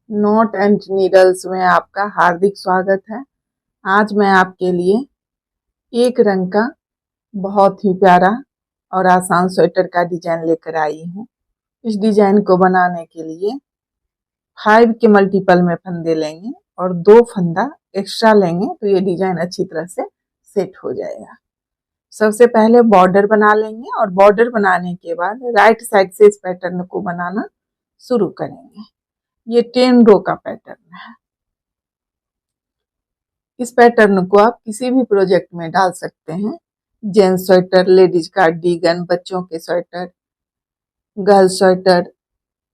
Not and needles में आपका हार्दिक स्वागत है। आज मैं आपके लिए एक रंग का बहुत ही प्यारा और आसान स्वेटर का डिजाइन लेकर आई हूँ। इस डिजाइन को बनाने के लिए 5 के मल्टीपल में फंदे लेंगे और 2 फंदा एक्स्ट्रा लेंगे तो ये डिजाइन अच्छी तरह से सेट हो जाएगा। सबसे पहले बॉर्डर बना लेंगे और बॉर्डर बनाने के बाद राइट साइड से इस पैटर्न को बनाना शुरू करेंगे। ये 10 रो का पैटर्न है। इस पैटर्न को आप किसी भी प्रोजेक्ट में डाल सकते हैं। जेंट्स स्वेटर, लेडीज कार्डिगन, बच्चों के स्वेटर, गर्ल्स स्वेटर,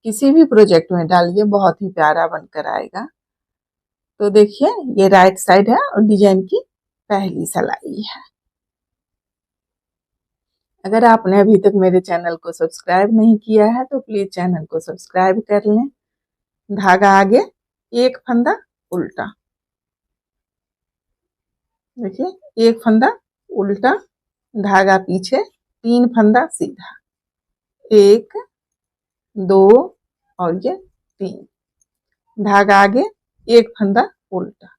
किसी भी प्रोजेक्ट में डालिए, बहुत ही प्यारा बनकर आएगा। तो देखिए ये राइट साइड है और डिजाइन की पहली सिलाई है। अगर आपने अभी तक मेरे चैनल को सब्सक्राइब नहीं किया है तो प्लीज चैनल को सब्सक्राइब कर लें। धागा आगे, एक फंदा उल्टा, देखिए एक फंदा उल्टा, धागा पीछे, 3 फंदा सीधा, 1 2 और ये 3, धागा आगे, एक फंदा उल्टा।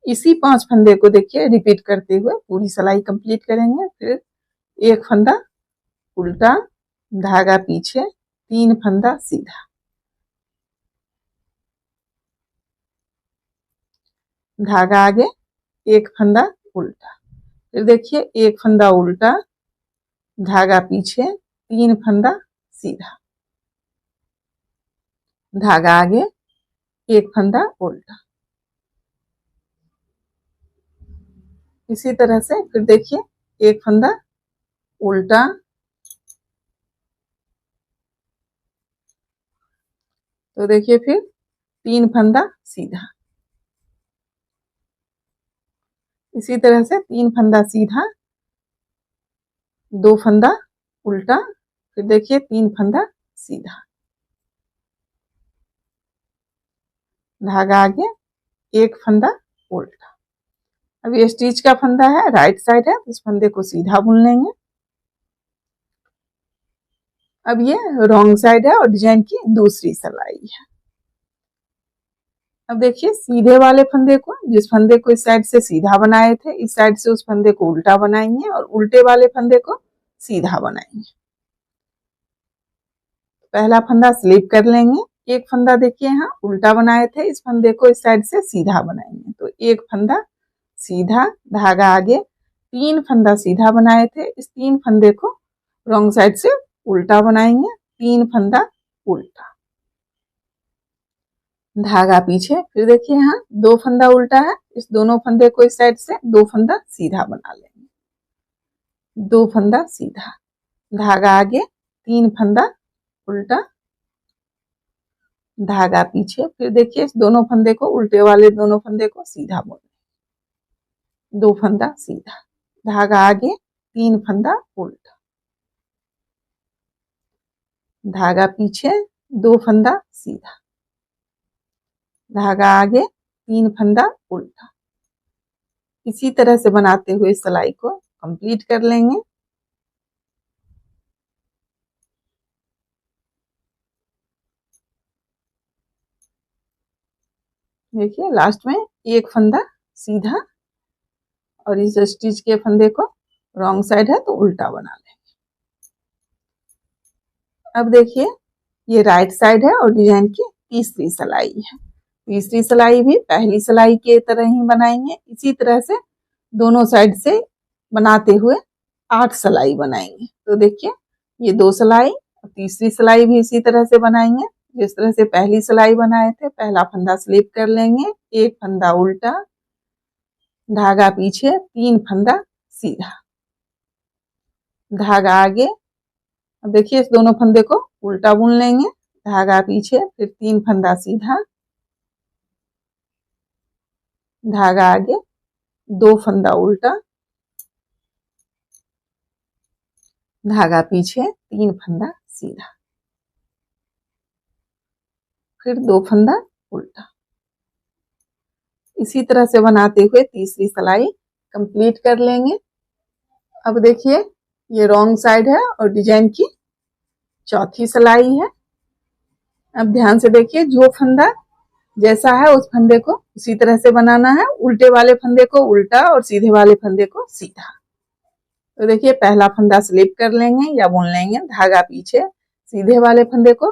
इसी 5 फंदे को देखिए रिपीट करते हुए पूरी सिलाई कंप्लीट करेंगे। फिर एक फंदा उल्टा, धागा पीछे, 3 फंदा सीधा, धागा आगे, एक फंदा उल्टा। फिर देखिए एक फंदा उल्टा, धागा पीछे, 3 फंदा सीधा, धागा आगे, एक फंदा उल्टा। इसी तरह से फिर देखिए एक फंदा उल्टा, तो देखिए फिर 3 फंदा सीधा, इसी तरह से 3 फंदा सीधा, 2 फंदा उल्टा, फिर देखिए 3 फंदा सीधा, धागा आगे, एक फंदा उल्टा। अब ये स्टिच का फंदा है, राइट साइड है, तो इस फंदे को सीधा बुन लेंगे। अब ये रॉन्ग साइड है और डिजाइन की दूसरी सिलाई है। अब देखिए सीधे वाले फंदे को, जिस फंदे को इस साइड से सीधा बनाए थे, इस साइड से उस फंदे को उल्टा बनाएंगे और उल्टे वाले फंदे को सीधा बनाएंगे। पहला फंदा स्लिप कर लेंगे, एक फंदा देखिए यहाँ उल्टा बनाए थे, इस फंदे को इस साइड से सीधा बनाएंगे। तो एक फंदा सीधा, धागा आगे, 3 फंदा सीधा बनाए थे, इस 3 फंदे को रॉन्ग साइड से उल्टा बनाएंगे, 3 फंदा उल्टा, धागा पीछे। फिर देखिए यहाँ 2 फंदा उल्टा है, इस दोनों फंदे को इस साइड से 2 फंदा सीधा बना लेंगे, 2 फंदा सीधा, धागा आगे, 3 फंदा उल्टा, धागा पीछे। फिर देखिए इस दोनों फंदे को, उल्टे वाले दोनों फंदे को सीधा बुनें, 2 फंदा सीधा, धागा आगे, 3 फंदा उल्टा, धागा पीछे, 2 फंदा सीधा, धागा आगे, 3 फंदा उल्टा। इसी तरह से बनाते हुए सिलाई को कंप्लीट कर लेंगे। देखिए लास्ट में एक फंदा सीधा और इस स्टिच के फंदे को रॉन्ग साइड है तो उल्टा बना लेंगे। अब देखिए ये राइट साइड है और डिजाइन की तीसरी सिलाई है। तीसरी सिलाई भी पहली सिलाई के तरह ही बनाएंगे। इसी तरह से दोनों साइड से बनाते हुए 8 सिलाई बनाएंगे। तो देखिए ये 2 सिलाई, तीसरी सिलाई भी इसी तरह से बनाएंगे जिस तरह से पहली सिलाई बनाए थे। पहला फंदा स्लिप कर लेंगे, एक फंदा उल्टा, धागा पीछे, 3 फंदा सीधा, धागा आगे। अब देखिए इस दोनों फंदे को उल्टा बुन लेंगे, धागा पीछे, फिर 3 फंदा सीधा, धागा आगे, 2 फंदा उल्टा, धागा पीछे, 3 फंदा सीधा, फिर 2 फंदा उल्टा। इसी तरह से बनाते हुए तीसरी सिलाई कंप्लीट कर लेंगे। अब देखिए ये रॉन्ग साइड है और डिजाइन की चौथी सिलाई है। अब ध्यान से देखिए, जो फंदा जैसा है उस फंदे को उसी तरह से बनाना है। उल्टे वाले फंदे को उल्टा और सीधे वाले फंदे को सीधा। तो देखिए, पहला फंदा स्लिप कर लेंगे या बुन लेंगे, धागा पीछे, सीधे वाले फंदे को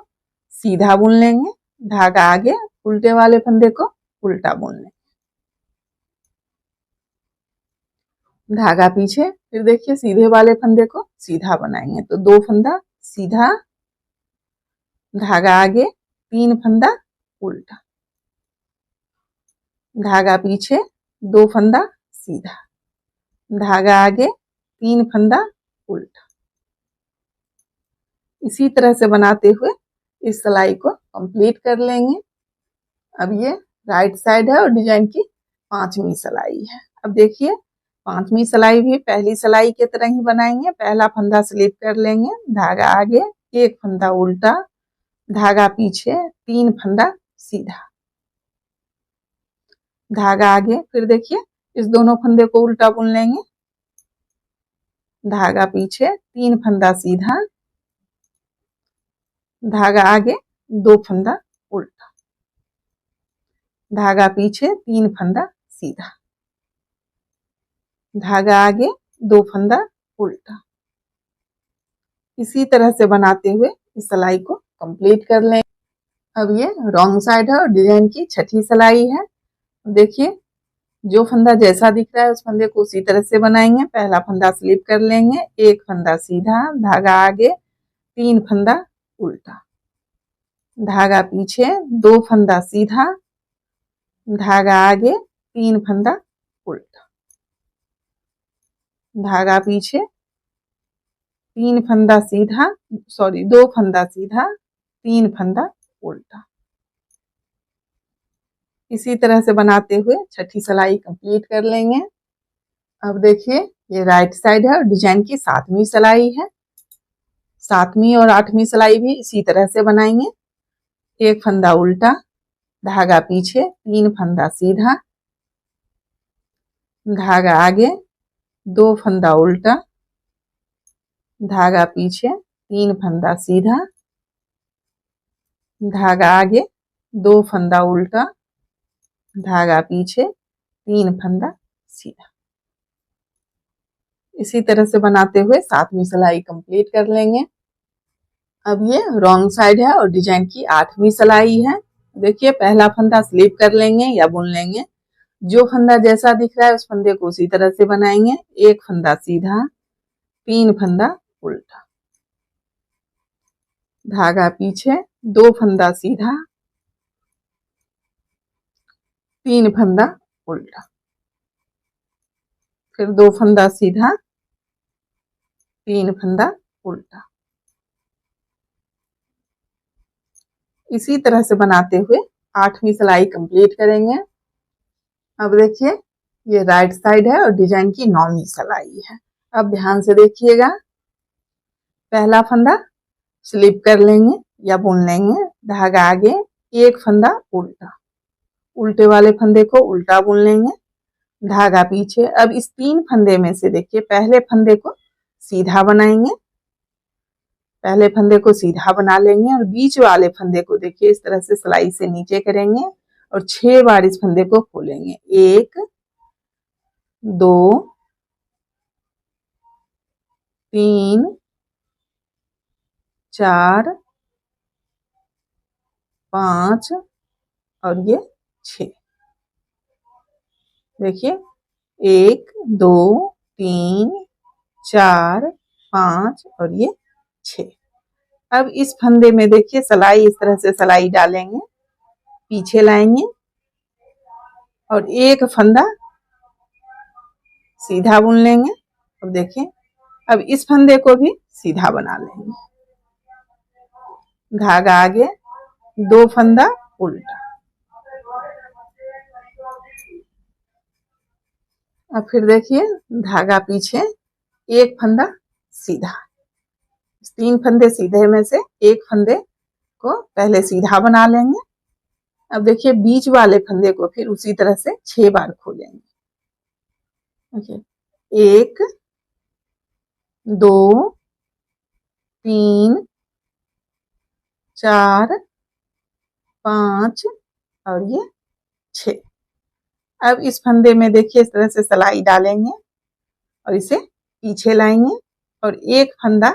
सीधा बुन लेंगे, धागा आगे, उल्टे वाले फंदे को उल्टा बुन लेंगे, धागा पीछे। फिर देखिए, सीधे वाले फंदे को सीधा बनाएंगे। तो 2 फंदा सीधा, धागा आगे, 3 फंदा उल्टा, धागा पीछे, 2 फंदा सीधा, धागा आगे, 3 फंदा उल्टा। इसी तरह से बनाते हुए इस सिलाई को कंप्लीट कर लेंगे। अब ये राइट साइड है और डिजाइन की 5वीं सिलाई है। अब देखिए, 5वीं सिलाई भी पहली सिलाई की तरह ही बनाएंगे। पहला फंदा स्लिप कर लेंगे, धागा आगे, 1 फंदा उल्टा, धागा पीछे, 3 फंदा सीधा, धागा आगे। फिर देखिए, इस दोनों फंदे को उल्टा बुन लेंगे, धागा पीछे, 3 फंदा सीधा, धागा आगे, 2 फंदा उल्टा, धागा पीछे, 3 फंदा सीधा, धागा आगे, 2 फंदा उल्टा। इसी तरह से बनाते हुए इस सिलाई को कंप्लीट कर लें। अब ये रॉन्ग साइड है और डिजाइन की 6ठी सिलाई है। देखिए, जो फंदा जैसा दिख रहा है उस फंदे को उसी तरह से बनाएंगे। पहला फंदा स्लिप कर लेंगे, 1 फंदा सीधा, धागा आगे, 3 फंदा उल्टा, धागा पीछे, 2 फंदा सीधा, धागा आगे, 3 फंदा उल्टा, धागा पीछे, 3 फंदा सीधा, 2 फंदा सीधा, 3 फंदा उल्टा। इसी तरह से बनाते हुए 6ठी सिलाई कंप्लीट कर लेंगे। अब देखिए, ये राइट साइड है और डिजाइन की 7वीं सिलाई है। 7वीं और 8वीं सिलाई भी इसी तरह से बनाएंगे। 1 फंदा उल्टा, धागा पीछे, 3 फंदा सीधा, धागा आगे, 2 फंदा उल्टा, धागा पीछे, 3 फंदा सीधा, धागा आगे, 2 फंदा उल्टा, धागा पीछे, 3 फंदा सीधा। इसी तरह से बनाते हुए 7वीं सिलाई कंप्लीट कर लेंगे। अब ये रॉन्ग साइड है और डिजाइन की 8वीं सिलाई है। देखिए, पहला फंदा स्लिप कर लेंगे या बुन लेंगे। जो फंदा जैसा दिख रहा है उस फंदे को उसी तरह से बनाएंगे। 1 फंदा सीधा, 3 फंदा उल्टा, धागा पीछे, 2 फंदा सीधा, 3 फंदा उल्टा, फिर 2 फंदा सीधा, 3 फंदा उल्टा। इसी तरह से बनाते हुए 8वीं सिलाई कंप्लीट करेंगे। अब देखिए, ये राइट साइड है और डिजाइन की 9वीं सिलाई है। अब ध्यान से देखिएगा, पहला फंदा स्लिप कर लेंगे या बुन लेंगे, धागा आगे, 1 फंदा उल्टा, उल्टे वाले फंदे को उल्टा बुन लेंगे, धागा पीछे। अब इस 3 फंदे में से देखिए, पहले फंदे को सीधा बनाएंगे, पहले फंदे को सीधा बना लेंगे और बीच वाले फंदे को देखिए इस तरह से सिलाई से नीचे करेंगे और 6 बार इस फंदे को खोलेंगे। 1, 2, 3, 4, 5 और ये 6। देखिए, 1, 2, 3, 4, 5 और ये 6। अब इस फंदे में देखिए सिलाई इस तरह से सिलाई डालेंगे, पीछे लाएंगे और एक फंदा सीधा बुन लेंगे। अब देखिए, अब इस फंदे को भी सीधा बना लेंगे, धागा आगे, 2 फंदा उल्टा। अब फिर देखिए, धागा पीछे, 1 फंदा सीधा। 3 फंदे सीधे में से एक फंदे को पहले सीधा बना लेंगे। अब देखिए, बीच वाले फंदे को फिर उसी तरह से 6 बार खोलेंगे। देखिए, 1, 2, 3, 4, 5 और ये 6। अब इस फंदे में देखिए इस तरह से सिलाई डालेंगे और इसे पीछे लाएंगे और एक फंदा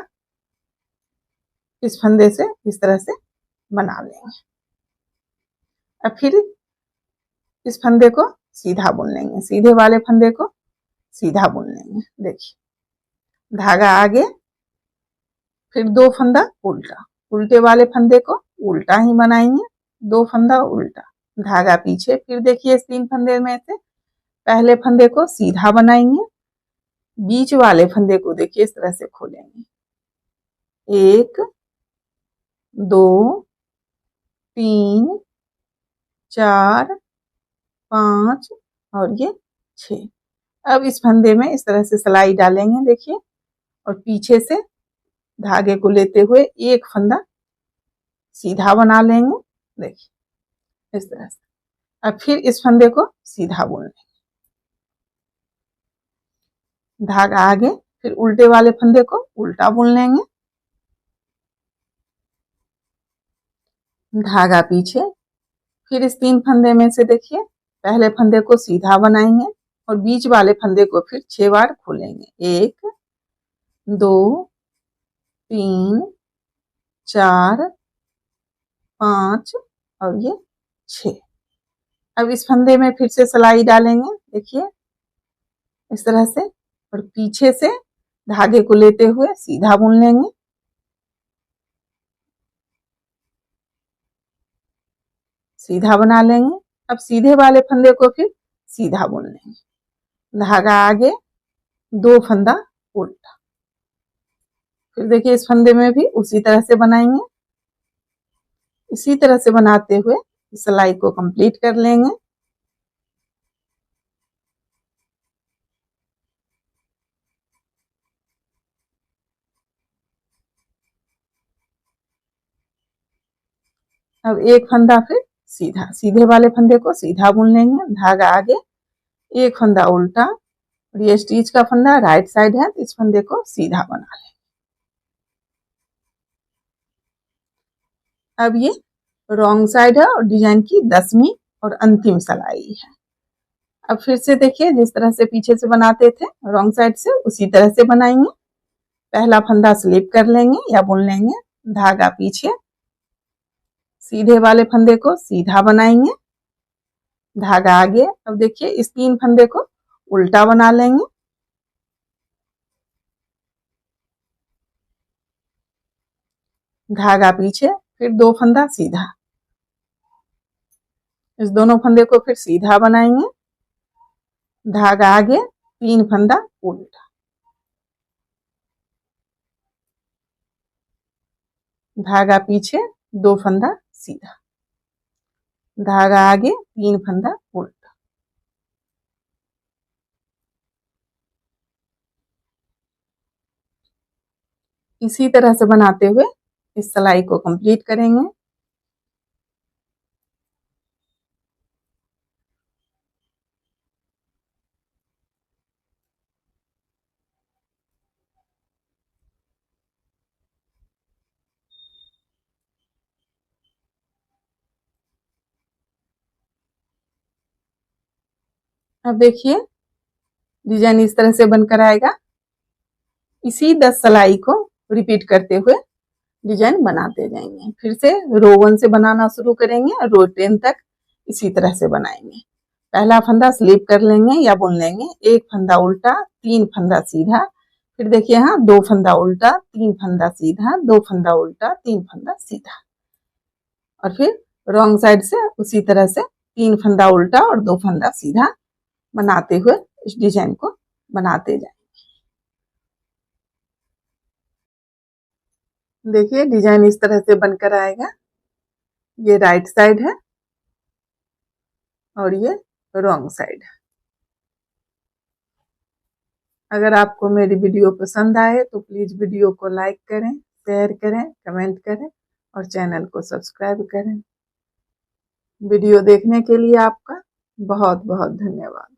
इस फंदे से इस तरह से बना लेंगे। अब फिर इस फंदे को सीधा बुन लेंगे, सीधे वाले फंदे को सीधा बुन लेंगे। देखिए धागा आगे, फिर 2 फंदा उल्टा, उल्टे वाले फंदे को उल्टा ही बनाएंगे, 2 फंदा उल्टा, धागा पीछे। फिर देखिए इस 3 फंदे में से पहले फंदे को सीधा बनाएंगे, बीच वाले फंदे को देखिए इस तरह से खोलेंगे, 1, 2, 3, 4, 5 और ये 6। अब इस फंदे में इस तरह से सिलाई डालेंगे देखिए, और पीछे से धागे को लेते हुए एक फंदा सीधा बना लेंगे, देखिए इस तरह से। अब फिर इस फंदे को सीधा बुन लेंगे, धागा आगे, फिर उल्टे वाले फंदे को उल्टा बुन लेंगे, धागा पीछे। फिर इस 3 फंदे में से देखिए पहले फंदे को सीधा बनाएंगे और बीच वाले फंदे को फिर 6 बार खोलेंगे, 1, 2, 3, 4, 5 और ये 6। अब इस फंदे में फिर से सिलाई डालेंगे देखिए इस तरह से, और पीछे से धागे को लेते हुए सीधा बुन लेंगे, सीधा बना लेंगे। अब सीधे वाले फंदे को फिर सीधा बुन लेंगे, धागा आगे, 2 फंदा उल्टा। फिर देखिए इस फंदे में भी उसी तरह से बनाएंगे, इसी तरह से बनाते हुए सिलाई को कंप्लीट कर लेंगे। अब एक फंदा फिर सीधा, सीधे वाले फंदे को सीधा बुन लेंगे, धागा आगे, एक फंदा उल्टा, और ये स्टिच का फंदा राइट साइड है तो इस फंदे को सीधा बना लेंगे। अब ये रॉन्ग साइड है और डिजाइन की 10वीं और अंतिम सिलाई है। अब फिर से देखिए जिस तरह से पीछे से बनाते थे रॉन्ग साइड से उसी तरह से बनाएंगे। पहला फंदा स्लिप कर लेंगे या बुन लेंगे, धागा पीछे, सीधे वाले फंदे को सीधा बनाएंगे, धागा आगे। अब देखिए इस 3 फंदे को उल्टा बना लेंगे, धागा पीछे, फिर 2 फंदा सीधा, इस दोनों फंदे को फिर सीधा बनाएंगे, धागा आगे, 3 फंदा उल्टा, धागा पीछे, 2 फंदा सीधा, धागा आगे, 3 फंदा उल्टा। इसी तरह से बनाते हुए इस सिलाई को कंप्लीट करेंगे। अब देखिए डिजाइन इस तरह से बनकर आएगा। इसी 10 सिलाई को रिपीट करते हुए डिजाइन बनाते जाएंगे। फिर से रो 1 से बनाना शुरू करेंगे और रो 10 तक इसी तरह से बनाएंगे। पहला फंदा स्लिप कर लेंगे या बुन लेंगे, एक फंदा उल्टा, 3 फंदा सीधा, फिर देखिए यहाँ 2 फंदा उल्टा, 3 फंदा सीधा, 2 फंदा उल्टा, 3 फंदा सीधा, और फिर रॉन्ग साइड से उसी तरह से 3 फंदा उल्टा और 2 फंदा सीधा बनाते हुए इस डिजाइन को बनाते जाएंगे। देखिए डिजाइन इस तरह से बनकर आएगा। ये राइट साइड है और ये रॉन्ग साइड है। अगर आपको मेरी वीडियो पसंद आए तो प्लीज वीडियो को लाइक करें, शेयर करें, कमेंट करें और चैनल को सब्सक्राइब करें। वीडियो देखने के लिए आपका बहुत बहुत धन्यवाद।